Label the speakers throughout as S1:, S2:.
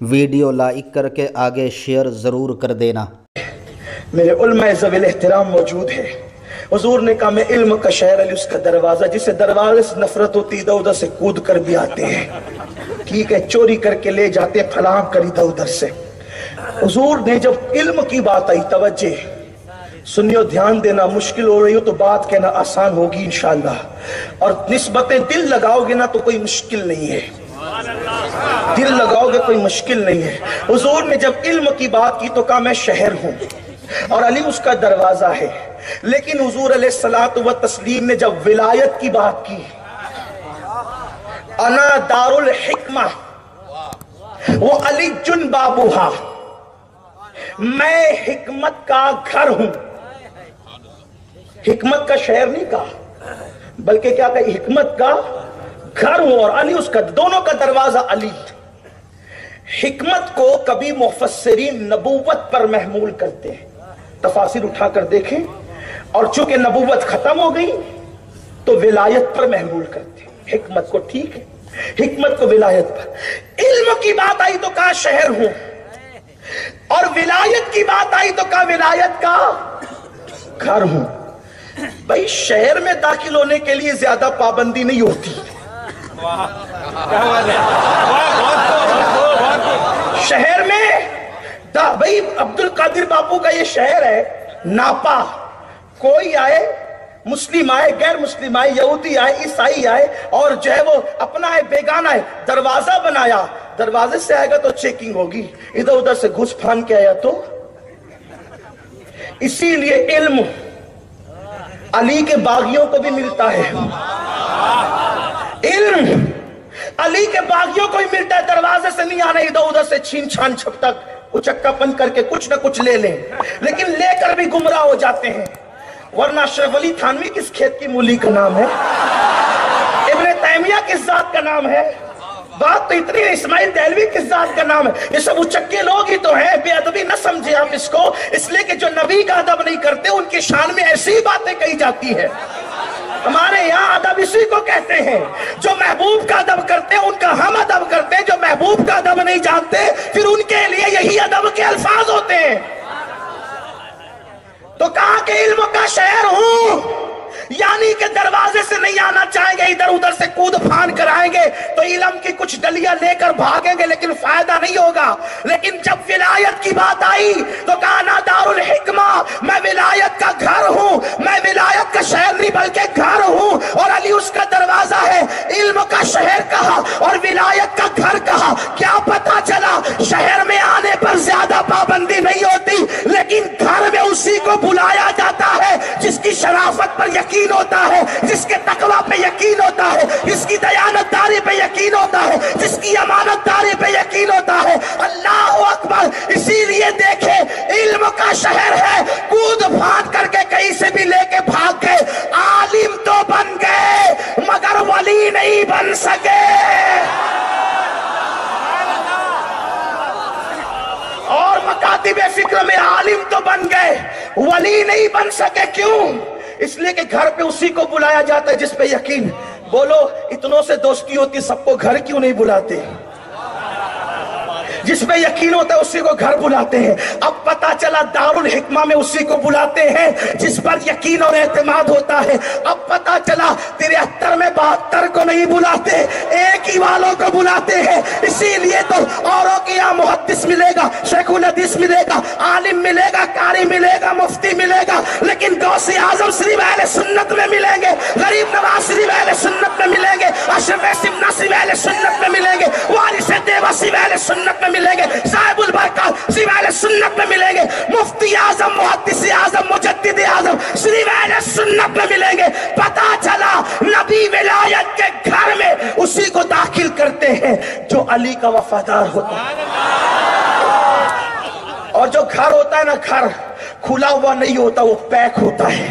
S1: Video like کر کے آگے شیئر ضرور کر دینا۔
S2: میرے علماء ذویل احترام موجود ہے۔ حضور نے کہا میں علم کا شہر علی اس کا دروازہ، جسے دروازے سے نفرت ہوتی ادھر ادھر سے کود کر بھی آتے ہیں، ٹھیک ہے، چوری کر کے لے جاتے ہیں پھلانگ کر ادھر ادھر سے۔ حضور نے جب علم کی بات آئی، توجہ سنیو، دھیان دینا، مشکل ہو رہی ہو تو بات کہنا آسان ہوگی انشاءاللہ، اور نسبتیں دل لگاؤ گے نا تو کوئی مشکل نہیں ہے، دل لگاؤ گے کوئی مشکل نہیں ہے۔ حضور نے جب علم کی بات کی تو کہا میں شہر ہوں اور علی اس کا دروازہ ہے، لیکن حضور علیہ الصلوۃ والتسلیم نے جب ولایت کی بات کی، انا دار الحکمہ وہ علی جن بابوہا، میں حکمت کا گھر ہوں۔ حکمت کا شہر نہیں کہا، بلکہ کیا کہا، حکمت کا گھر ہوں، اور علی اس کا، دونوں کا دروازہ علی۔ حکمت کو کبھی مفسرین نبوت پر محمول کرتے ہیں، تفاسیر اٹھا کر دیکھیں، اور چونکہ نبوت ختم ہو گئی تو ولایت پر محمول کرتے ہیں حکمت کو، ٹھیک ہے، حکمت کو ولایت پر۔ علم کی بات آئی تو کہا شہر ہوں، اور ولایت کی بات آئی تو کہا ولایت کا گھر ہوں۔ بھائی شہر میں داخل ہونے کے لیے زیادہ پابندی نہیں ہوتی، شہر میں بھائی عبد القادر باپو کا یہ شہر ہے ناپا، کوئی آئے، مسلم آئے، غیر مسلم آئے، یہودی آئے، عیسائی آئے، اور جو ہے وہ اپنا ہے بیگانہ ہے، دروازہ بنایا، دروازے سے آئے گا تو چیکنگ ہوگی، ادھر ادھر سے گھس پھان کے آیا تو۔ اسی لیے علم علی کے باغیوں کو بھی ملتا ہے، علم علی کے باغیوں کو بھی ملتا ہے، دروازے سے نہیں آنا، ادھر ادھر سے چھین چھان چھپٹا اچکا پن کر کے کچھ نہ کچھ لے لیں، لیکن لے کر بھی گمراہ ہو جاتے ہیں۔ ورنہ اشرف علی تھانوی کس کھیت کی مولی کا نام ہے؟ ابن تیمیہ کس ذات کا نام ہے؟ بات تو اتنی ہے، اسماعیل دہلوی کس ذات کا نام ہے؟ یہ سب اچکے لوگ ہی تو ہیں، بے ادبی نہ سمجھے آپ اس کو، اس لیے کہ جو نبی کا ادب نہیں کرتے ان کی شان میں ایسی باتیں کہی جاتی ہیں۔ ہمارے یہاں ادب اسی کو کہتے ہیں، جو محبوب کا ادب کرتے ہیں ان کا ہم ادب کرتے ہیں، جو محبوب کا ادب نہیں جانتے پھر ان کے لیے یہی ادب کے الفاظ ہوتے ہیں۔ تو کہا کہ علم کا شہر ہوں، یعنی کہ دروازے سے نہیں آنا چاہیں گے، ادھر ادھر سے کود پھان کر آئیں گے تو علم کی کچھ ڈلیاں لے کر بھاگیں گے لیکن فائدہ نہیں ہوگا۔ لیکن جب ولایت کی بات آئی تو کہا انا دار الحکمہ، میں ولایت کا گھر ہوں، میں ولایت کا شہر نہیں بلکہ گھر ہوں، اور علی اس کا دروازہ ہے۔ علم کا شہر کہا اور ولایت کا گھر کہا، کیا پتا چلا شہر میں آنے پر زیادہ پابندی نہیں ہوتی، لیکن گھر میں اسی کو بلایا جاتا ہے جس کی شرافت پر یقین ہوتا ہے، جس کے تقوی پہ یقین ہوتا ہے، جس کی دیانت داری پہ یقین ہوتا ہے، جس کی امانت داری پہ یقین ہوتا ہے۔ اللہ اکبر! اسی لیے دیکھیں علم کا شہر ہے، کود پھاند کر کے کہیں سے بھی لے کے بھاگ گئے، عالم تو بن گئے مگر ولی نہیں بن سکے۔ اور مکاتب فکر میں عالم تو بن گئے، ولی نہیں بن سکے، کیوں؟ اس لیے کہ گھر پہ اسی کو بلایا جاتا ہے جس پہ یقین۔ بولو اتنوں سے دوستی ہوتی، سب کو گھر کیوں نہیں بلاتے؟ جس پہ یقین ہوتا ہے اسی کو گھر بلاتے ہیں۔ اب پتا چلا دار الحکمہ میں اسی کو بلاتے ہیں جس پر یقین اور اعتماد ہوتا ہے۔ اب پتا چلا 73 میں 72 کو نہیں بلاتے، ایک ہی والوں کو بلاتے ہیں۔ اسی لیے تو اوروں کے یہاں محدث ملے گا، شیخ الحدیث ملے گا، عالم ملے گا، قاری ملے گا، مفتی ملے گا، لیکن غوث اعظم صرف اہل سنت میں ملیں گے، غریب نواز صرف اہل سنت میں ملیں گے، اشرف سمنا صرف اہل سنت میں ملیں گے، وارث دیوا صرف اہل سنت میں ملیں گے، صاحب البرکات صرف اہل سنت میں ملیں گے، مفتی اعظم، محدث اعظم، مجدد اعظم صرف اہل سنت میں ملیں گے۔ پتا چلا نبی ولایت کے گھر میں اسی کو داخل کرتے ہیں جو علی کا وفادار ہوتا ہے۔ اور جو گھر ہوتا ہے نا، گھر کھلا ہوا نہیں ہوتا، وہ پیک ہوتا ہے۔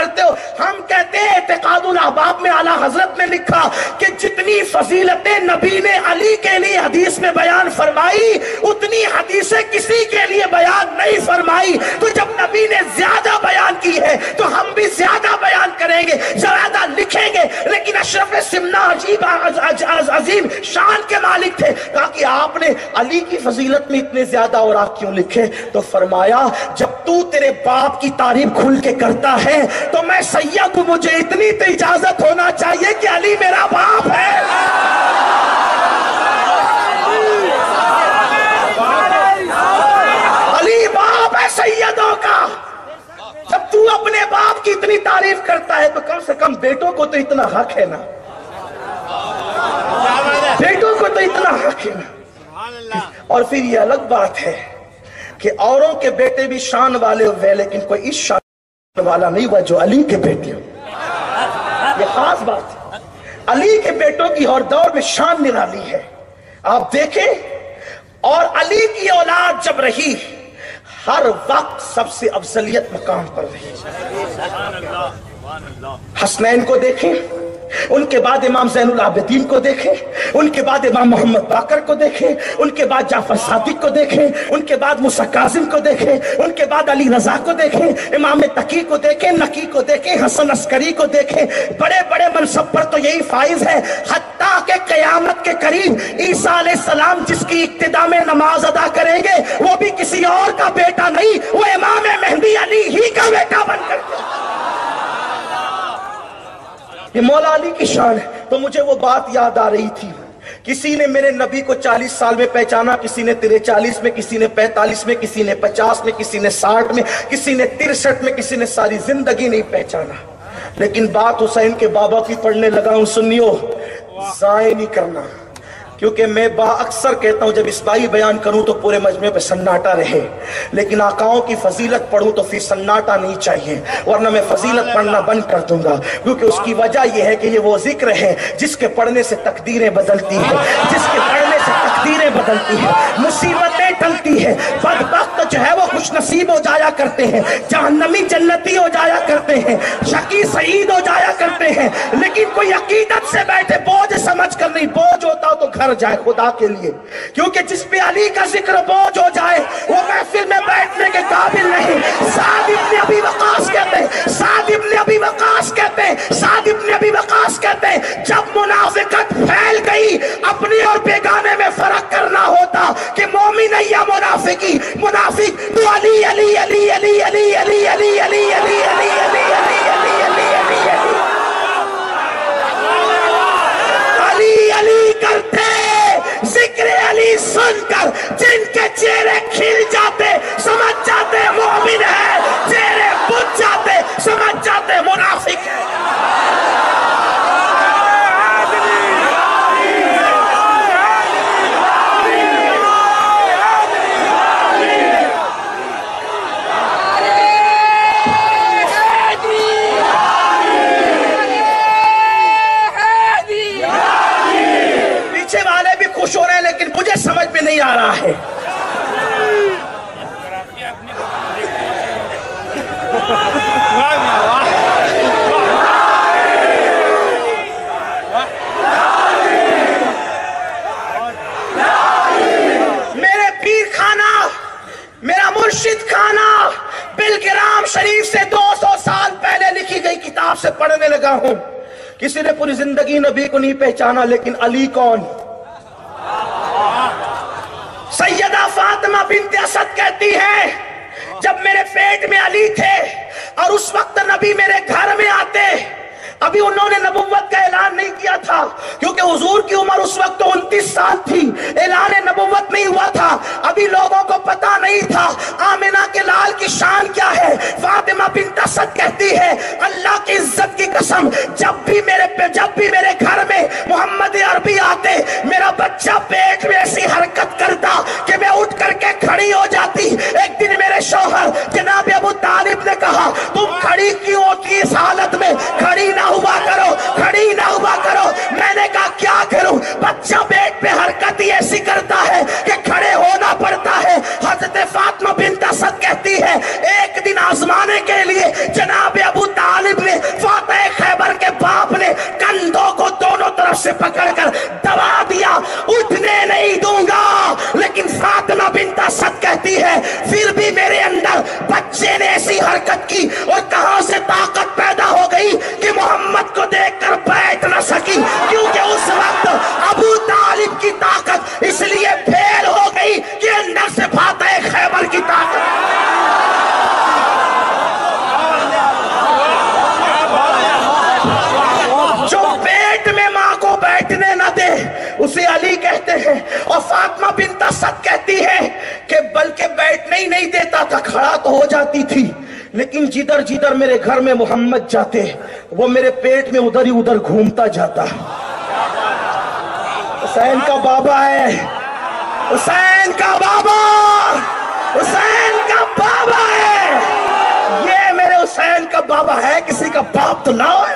S2: کرتے ہو؟ ہم کہتے ہیں اعتقاد الاحباب میں اعلیٰ حضرت نے لکھا کہ جتنی فضیلتیں نبی نے علی کے لیے حدیث میں بیان فرمائی اتنی حدیثیں کسی کے لیے بیان نہیں فرمائی. تو جب نبی نے زیادہ بیان کی ہے تو ہم بھی زیادہ بیان کریں گے, زیادہ لکھیں گے. لیکن اشرف سمنا عظیم شان کے مالک تھے, کہا کہ آپ نے علی کی فضیلت میں اتنے زیادہ اور آپ کیوں لکھے؟ تو فرمایا جب تو تیرے باپ کی تعریف کھل کے کرتا ہے تو میں سید کو مجھے اتنی تو اجازت ہونا چاہیے کہ علی میرا باپ ہے. علی باپ ہے سیدوں کا. جب تو اپنے باپ کی اتنی تعریف کرتا ہے تو کم سے کم بیٹوں کو تو اتنا حق ہے نا, بیٹوں کو تو اتنا حق ہے نا. اور پھر یہ الگ بات ہے کہ اوروں کے بیٹے بھی شان والے ہوئے لیکن کوئی اس شان والا نہیں ہوا جو علی کے بیٹے ہو. یہ خاص بات ہے. علی کے بیٹوں کی اور دور میں شان نرالی ہے. آپ دیکھیں, اور علی کی اولاد جب رہی ہر وقت سب سے افضلیت مقام پر رہی. حسنین کو دیکھیں, ان کے بعد امام زین العابدین کو دیکھیں, ان کے بعد امام محمد باقر کو دیکھیں, ان کے بعد جعفر صادق کو دیکھیں, ان کے بعد موسیٰ کاظم کو دیکھیں, ان کے بعد علی رضا کو دیکھیں, امام تقی کو دیکھیں, نقی کو دیکھیں, حسن عسکری کو دیکھیں. بڑے بڑے منصب پر تو یہی فائز ہے. حتیٰ کہ قیامت کے قریب عیسیٰ علیہ السلام جس کی ابتدا میں نماز ادا کریں گے وہ بھی کسی اور کا بیٹا نہیں, وہ امام مہدی علی ہی کا بیٹا بن کر کے. یہ مولا علی کی شان ہے. تو مجھے وہ بات یاد آ رہی تھی, کسی نے میرے نبی کو 40 سال میں پہچانا, کسی نے 43 میں, کسی نے 45 میں, کسی نے 50 میں, کسی نے 60 میں, کسی نے 63 میں, کسی نے ساری زندگی نہیں پہچانا. لیکن بات حسین کے بابا کی پڑھنے لگا ہوں. سنیو, ضائع نہیں کرنا, کیونکہ میں اکثر کہتا ہوں جب اسبائی بیان کروں تو پورے مجمع پہ سناٹا رہے, لیکن آقاؤں کی فضیلت پڑھوں تو پھر سناٹا نہیں چاہیے, ورنہ میں فضیلت پڑھنا بند کر دوں گا. کیونکہ اس کی وجہ یہ ہے کہ یہ وہ ذکر ہے جس کے پڑھنے سے تقدیریں بدلتی ہیں, جس کے پڑھنے سے تقدیریں بدلتی ہیں, مصیبتیں ٹلتی ہیں, بدبخت جو ہے وہ خوش نصیب ہو جایا کرتے ہیں, جہنمی جنتی ہو جایا کرتے ہیں, شقی سعید ہو جایا کرتے ہیں. لیکن کوئی عقیدت سے بیٹھے بوجھ سمجھ کر نہیں, بوجھ ہوتا تو گھر جائے خدا کے لیے, کیونکہ جس پہ علی کا ذکر بوجھ ہو جائے وہ محفل میں بیٹھنے کے قابل نہیں. سعد ابن ابی وقاص کہتے ہیں, سعد ابن ابی وقاص کہتے ہیں, سعد ابن ابی وقاص کہتے ہیں, جب منافقت پھیل گئی اپنے اور بیگانے میں فرق کرنا ہوتا کہ مومن ہے یا منافقی, منافق تو علی علی علی علی علی علی علی علی علی علی علی علی علی علی علی کرتے. ذکر علی سن کر جن کے چہرے کھل جاتے سمجھ جاتے مومن ہے, چہرے بجھ جاتے سمجھ جاتے منافق ہے. خوش ہو رہے ہیں لیکن مجھے سمجھ میں نہیں آ رہا ہے. میرے پیر خانہ, میرا مرشد خانہ بلگرام شریف سے 200 سال پہلے لکھی گئی کتاب سے پڑھنے لگا ہوں. کسی نے پوری زندگی نبی کو نہیں پہچانا, لیکن علی کون؟ سیدہ فاطمہ بنت اسد کہتی ہے جب میرے پیٹ میں علی تھے اور اس وقت نبی میرے گھر میں آتے, ابھی انہوں نے نبوت کا اعلان نہیں کیا تھا کیونکہ حضور کی عمر اس وقت 29 سال تھی, اعلان نبوت نہیں ہوا تھا, ابھی لوگوں کو پتا نہیں تھا آمنہ کے لال کی شان کیا ہے. فاطمہ بنت اسد کہتی ہے اللہ کی عزت کی قسم جب بھی میرے گھر میں محمد عربی آتے میرا بچہ پیٹ میں ایسی حرکت کرتا کہ میں اٹھ کر کے کھڑی ہو جاتی. ایک دن میرے شوہر جناب ابو طالب نے کہا تم کھڑی کیوں ہوتی اس حالت میں, کھڑی نہ ہوا کرو, کھڑی نہ ہوا کرو. میں نے کہا کیا کروں, بچہ پیٹ پہ حرکت ہی ایسی کرتا ہے کہ کھڑے ہونا پڑتا ہے. حضرت فاطمہ بنت اسد کہتی ہے ایک دن آزمانے کے لیے جناب ابو طالب اسے علی کہتے ہیں، اور فاطمہ بنت اسد کہتی ہے کہ بلکہ بیٹھنے ہی نہیں دیتا تھا، کھڑا تو ہو جاتی تھی، لیکن جدھر جدھر میرے گھر میں محمد جاتے وہ میرے پیٹ میں ادھر ہی ادھر گھومتا جاتا۔ حسین کا بابا ہے، حسین کا بابا، حسین کا بابا ہے، یہ میرے حسین کا بابا ہے، کسی کا باپ تو نہ ہو۔